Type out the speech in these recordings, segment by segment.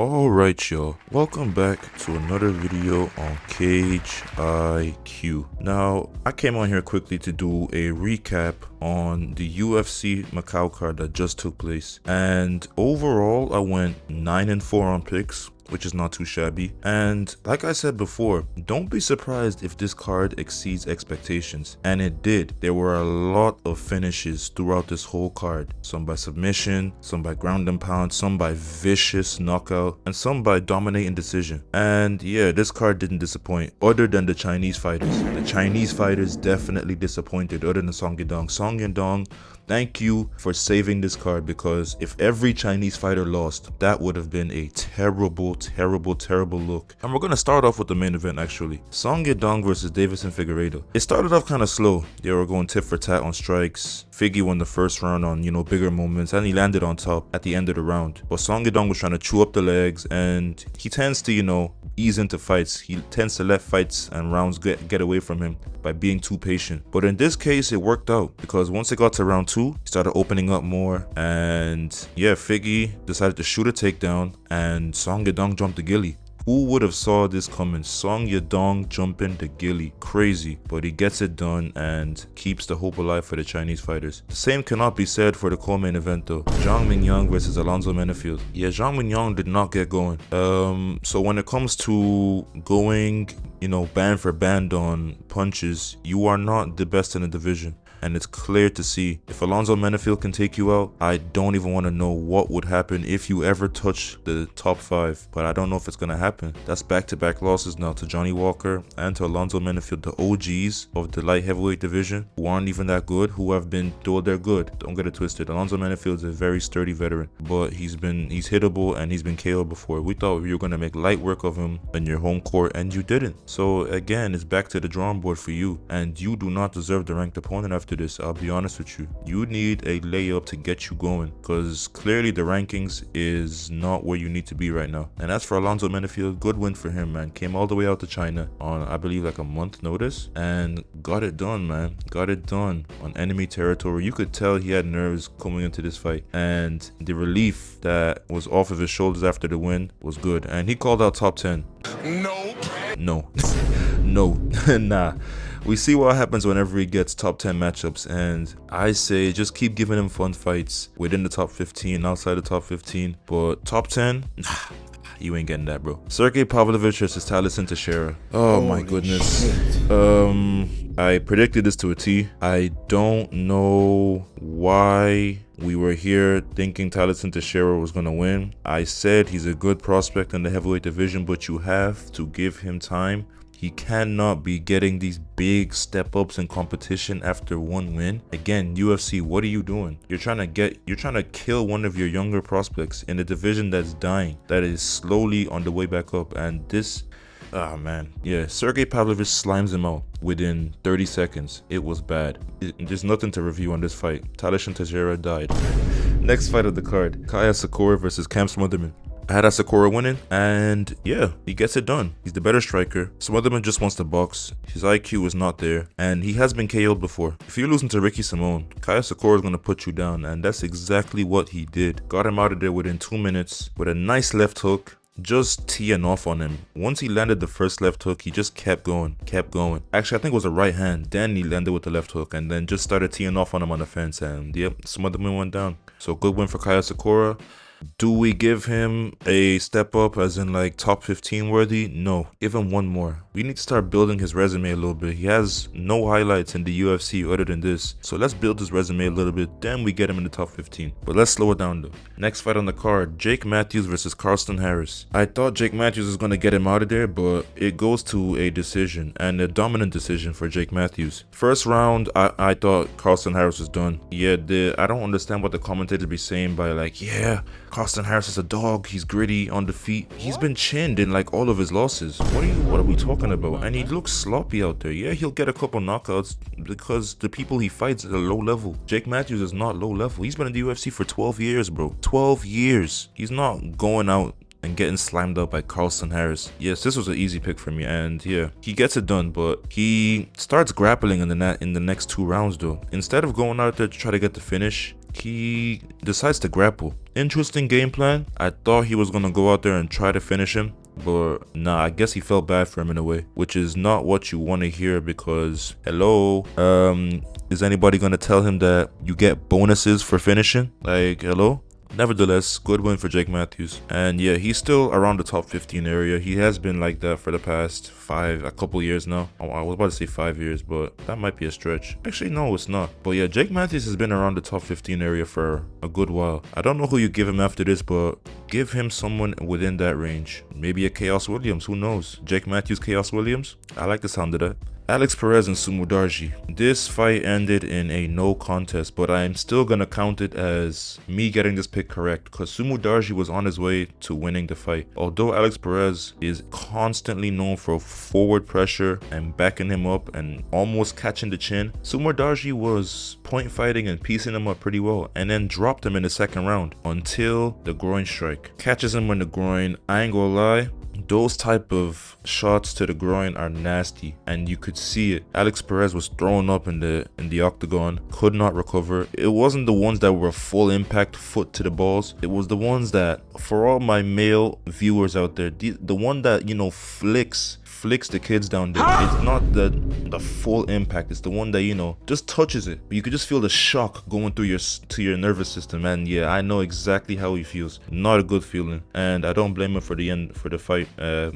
Alright y'all, welcome back to another video on Cage IQ. Now, I came on here quickly to do a recap on the UFC Macau card that just took place. And overall, I went 9-4 on picks, which is not too shabby. And like I said before, don't be surprised if this card exceeds expectations. And it did. There were a lot of finishes throughout this whole card. Some by submission, some by ground and pound, some by vicious knockout, and some by dominating decision. And yeah, this card didn't disappoint, other than the Chinese fighters. The Chinese fighters definitely disappointed, other than Song Yadong. Song Yadong, thank you for saving this card, because if every Chinese fighter lost, that would have been a terrible look. And we're going to start off with the main event actually. Song Yadong versus Davison Figueiredo. It started off kind of slow. They were going tit for tat on strikes. Figgy won the first round on, bigger moments, and he landed on top at the end of the round. But Song Yadong was trying to chew up the legs, and he tends to, ease into fights. He tends to let fights and rounds get away from him by being too patient. But in this case, it worked out, because once it got to round 2, he started opening up more, and yeah, Figgy decided to shoot a takedown, and Song Yadong jumped the GILLY. Who would have saw this coming? Song Yadong jumping the GILLY. Crazy. But he gets it done and keeps the hope alive for the Chinese fighters. The same cannot be said for the co-main event though. Zhang Mingyang versus Alonzo Menefield. Yeah, Zhang Mingyang did not get going. So when it comes to going, band for band on punches, you are not the best in the division. And it's clear to see, if Alonzo Menefield can take you out, I don't even want to know what would happen if you ever touch the top 5. But I don't know if it's going to happen. That's back-to-back losses now to Johnny Walker and to Alonzo Menefield, the OGs of the light heavyweight division, who aren't even that good, who have been, though they're good, don't get it twisted. Alonzo Menefield is a very sturdy veteran, but he's hittable and he's been KO'd before. We thought you were going to make light work of him in your home court, and you didn't. So again, it's back to the drawing board for you, and you do not deserve the ranked opponent after this. I'll be honest with you. You need a layup to get you going, because clearly the rankings is not where you need to be right now. And as for Alonzo Menefield, good win for him, man. Came all the way out to China on, I believe, like a month notice, and got it done, man. Got it done on enemy territory. You could tell he had nerves coming into this fight, and the relief that was off of his shoulders after the win was good. And he called out top 10. No. Nah. We see what happens whenever he gets top 10 matchups, and I say just keep giving him fun fights within the top 15, outside the top 15, but top 10, nah, you ain't getting that, bro. Sergey Pavlovich versus Taliesin Teixeira. Oh my goodness. I predicted this to a T. I don't know why we were here thinking Taliesin Teixeira was going to win. I said he's a good prospect in the heavyweight division, but you have to give him time. He cannot be getting these big step-ups in competition after one win. Again, UFC, what are you doing? You're trying to kill one of your younger prospects in a division that's dying, that is slowly on the way back up. And this, man. Yeah, Sergey Pavlovich slimes him out within 30 seconds. It was bad. There's nothing to review on this fight. Taliesin Teixeira died. Next fight of the card, Kaya Sakura versus Cam Smotherman. I had Asakura winning, and yeah, he gets it done. He's the better striker. Smotherman just wants to box. His IQ is not there, and he has been KO'd before. If you're losing to Ricky Simone, Kaya Sakura is going to put you down, and that's exactly what he did. Got him out of there within 2 minutes with a nice left hook, just teeing off on him. Once he landed the first left hook, he just kept going. Actually, I think it was a right hand. Then he landed with the left hook, and then just started teeing off on him on the fence, and yep, Smotherman went down. So good win for Kaya Sakura. Do we give him a step up as in like top 15 worthy? No, give him one more. We need to start building his resume a little bit. He has no highlights in the UFC other than this. So let's build his resume a little bit, then we get him in the top 15. But let's slow it down though. Next fight on the card, Jake Matthews versus Carlston Harris. I thought Jake Matthews was going to get him out of there, but it goes to a decision, and a dominant decision for Jake Matthews. First round, I thought Carlston Harris was done. Yeah, I don't understand what the commentators be saying by like, yeah, Carlston Harris is a dog, he's gritty on the feet. He's been chinned in like all of his losses. What are we talking about? And he looks sloppy out there. Yeah, he'll get a couple knockouts because the people he fights are low level. Jake Matthews is not low level. He's been in the UFC for 12 years, bro. 12 years. He's not going out and getting slammed up by Carlston Harris. Yes, this was an easy pick for me, and yeah, he gets it done, but he starts grappling in the next 2 rounds though. Instead of going out there to try to get the finish, he decides to grapple. Interesting game plan. I thought he was gonna go out there and try to finish him, but nah, I guess he felt bad for him in a way, which is not what you want to hear because hello, is anybody gonna tell him that you get bonuses for finishing? Like, hello? Nevertheless, good win for Jake Matthews. And yeah, he's still around the top 15 area. He has been like that for the past a couple years now. I was about to say 5 years, but that might be a stretch. Actually, no, it's not. But yeah, Jake Matthews has been around the top 15 area for a good while. I don't know who you give him after this, but give him someone within that range. Maybe a Chaos Williams, who knows? Jake Matthews, Chaos Williams? I like the sound of that. Alex Perez and Sumo Darji. This fight ended in a no contest, but I'm still gonna count it as me getting this pick correct because Sumo Darji was on his way to winning the fight. Although Alex Perez is constantly known for forward pressure and backing him up and almost catching the chin, Sumo Darji was point fighting and piecing him up pretty well and then dropped him in the second round until the groin strike. Catches him in the groin. I ain't gonna lie, those type of shots to the groin are nasty and you could see it. Alex Perez was thrown up in the octagon, could not recover. It wasn't the ones that were full impact foot to the balls. It was the ones that, for all my male viewers out there, the one that, you know, flicks the kids down there. It's not the full impact. It's the one that, you know, just touches it. But you could just feel the shock going through your nervous system. And yeah, I know exactly how he feels. Not a good feeling. And I don't blame him for the fight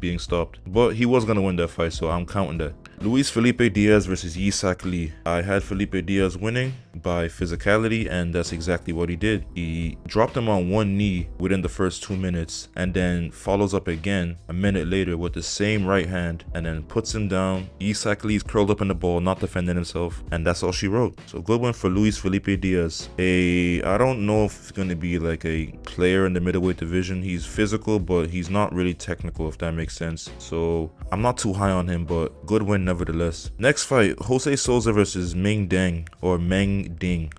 being stopped. But he was gonna win that fight, so I'm counting that. Luis Felipe Diaz versus Yisak Lee. I had Felipe Diaz winning by physicality, and that's exactly what he did. He dropped him on one knee within the first 2 minutes and then follows up again a minute later with the same right hand and then puts him down. Yisak Lee's curled up in the ball, not defending himself, and that's all she wrote. So good one for Luis Felipe Diaz. I don't know if he's going to be like a player in the middleweight division. He's physical, but he's not really technical, if that makes sense. So I'm not too high on him, but good win nevertheless. Next fight, Jose Souza versus Meng Ding.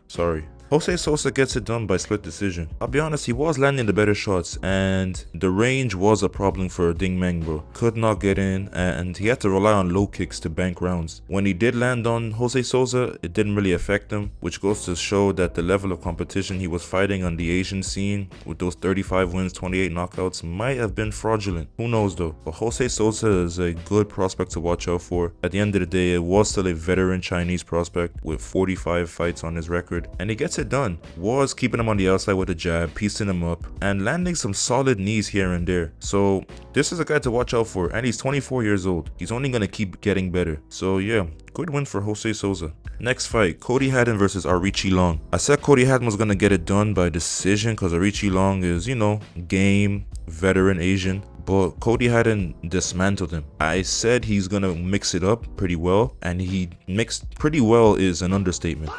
Sorry. Jose Souza gets it done by split decision. I'll be honest, he was landing the better shots and the range was a problem for Ding Meng, bro. Could not get in and he had to rely on low kicks to bank rounds. When he did land on Jose Souza, it didn't really affect him, which goes to show that the level of competition he was fighting on the Asian scene with those 35 wins, 28 knockouts might have been fraudulent. Who knows though? But Jose Souza is a good prospect to watch out for. At the end of the day, it was still a veteran Chinese prospect with 45 fights on his record, and he gets it done. Was keeping him on the outside with a jab, piecing him up, and landing some solid knees here and there. So this is a guy to watch out for, and he's 24 years old. He's only gonna keep getting better. So yeah, good win for Jose Souza. Next fight, Cody Haddon versus Arichi Long. I said Cody Haddon was gonna get it done by decision because Arichi Long is, you know, game, veteran Asian. But Cody Haddon dismantled him. I said he's gonna mix it up pretty well, and he mixed pretty well is an understatement.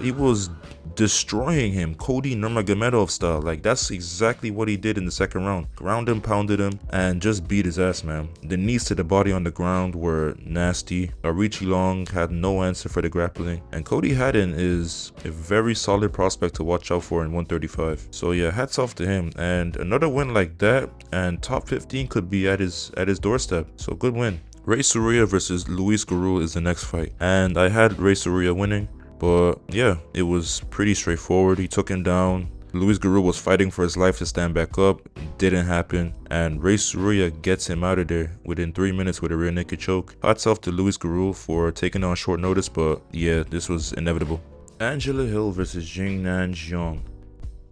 He was destroying him, Cody Nurmagomedov style. Like, that's exactly what he did in the second round. Ground him, pounded him, and just beat his ass, man. The knees to the body on the ground were nasty. Arichi Long had no answer for the grappling, and Cody Haddon is a very solid prospect to watch out for in 135. So yeah, hats off to him. And another win like that, and top 15 could be at his doorstep. So good win. Ray Surya versus Luis Gurul is the next fight, and I had Ray Surya winning. But yeah, it was pretty straightforward. He took him down. Luis Gurul was fighting for his life to stand back up. Didn't happen. And Ray Surya gets him out of there within 3 minutes with a rear naked choke. Hats off to Luis Gurul for taking on short notice, but yeah, this was inevitable. Angela Hill versus Jingnan Zhang.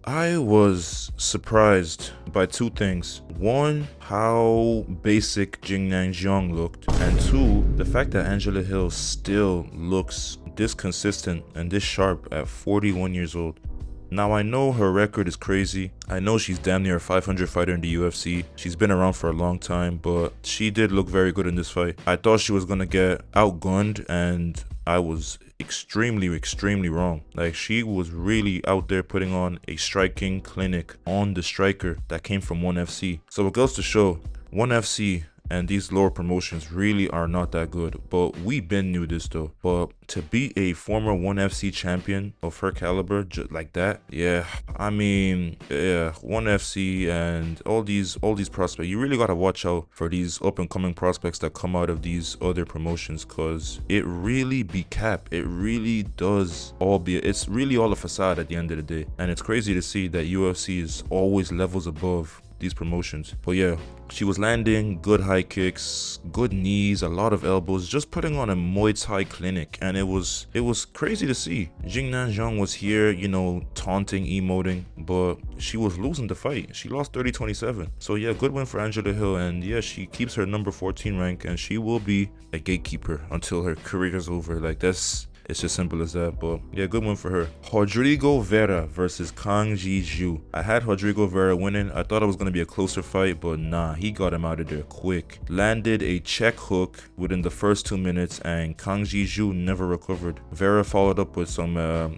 I was surprised by two things. One, how basic Jingnan Zhang looked, and two, the fact that Angela Hill still looks this consistent and this sharp at 41 years old. Now, I know her record is crazy. I know she's damn near a 500 fighter in the UFC. She's been around for a long time, but she did look very good in this fight. I thought she was gonna get outgunned, and I was extremely wrong. Like, she was really out there putting on a striking clinic on the striker that came from ONE FC. So it goes to show, ONE FC and these lower promotions really are not that good, but we been knew this though. But to beat a former ONE FC champion of her caliber just like that, yeah, I mean, yeah, ONE FC and all these prospects, you really gotta watch out for these up and coming prospects that come out of these other promotions, cause it really be cap. It really does all be. It's really all a facade at the end of the day, and it's crazy to see that UFC is always levels above these promotions. But yeah, she was landing good high kicks, good knees, a lot of elbows, just putting on a Muay Thai clinic, and it was crazy to see. Jingnan Zhang was here, you know, taunting, emoting, but she was losing the fight. She lost 30-27. So yeah, good win for Angela Hill, and yeah, she keeps her number 14 rank, and she will be a gatekeeper until her career is over. Like that's. It's just simple as that, but yeah, good one for her. Rodrigo Vera versus Kang Ji-ju. I had Rodrigo Vera winning. I thought it was going to be a closer fight, but nah, he got him out of there quick. Landed a check hook within the first 2 minutes, and Kang Ji-ju never recovered. Vera followed up with some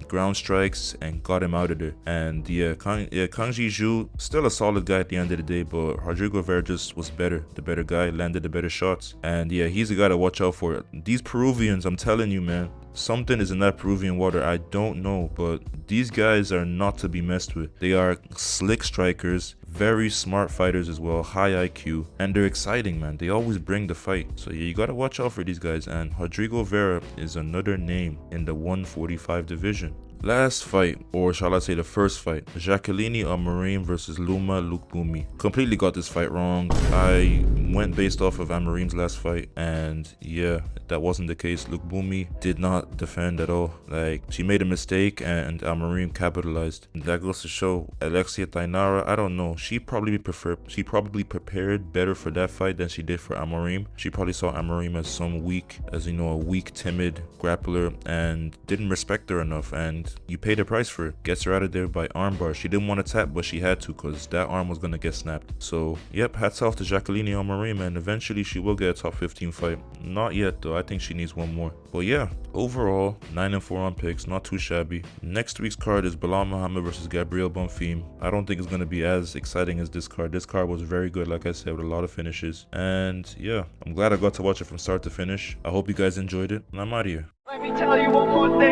ground strikes and got him out of there. And yeah, Kang Ji-ju, still a solid guy at the end of the day, but Rodrigo Vera just was better. The better guy, landed the better shots. And yeah, he's a guy to watch out for. These Peruvians, I'm telling you, man. Something is in that Peruvian water, I don't know, but these guys are not to be messed with. They are slick strikers, very smart fighters as well, high IQ, and they're exciting, man. They always bring the fight. So yeah, you gotta watch out for these guys, and Rodrigo Vera is another name in the 145 division. Last fight, or shall I say the first fight, Jacqueline Amarim versus Luma Lukbumi. Completely got this fight wrong. I went based off of Amarim's last fight, and yeah, that wasn't the case. Lukbumi did not defend at all. Like, she made a mistake and Amarim capitalized. That goes to show Alexia Tainara, I don't know. She probably prepared better for that fight than she did for Amarim. She probably saw Amarim as a weak, timid grappler and didn't respect her enough, and you pay the price for it. Gets her out of there by armbar. She didn't want to tap, but she had to because that arm was going to get snapped. So, yep, hats off to Jacqueline Amarim, and eventually she will get a top 15 fight. Not yet, though. I think she needs one more. But yeah, overall, 9-4 on picks. Not too shabby. Next week's card is Bilal Muhammad versus Gabriel Bonfim. I don't think it's going to be as exciting as this card. This card was very good, like I said, with a lot of finishes. And yeah, I'm glad I got to watch it from start to finish. I hope you guys enjoyed it, and I'm out of here. Let me tell you one more thing.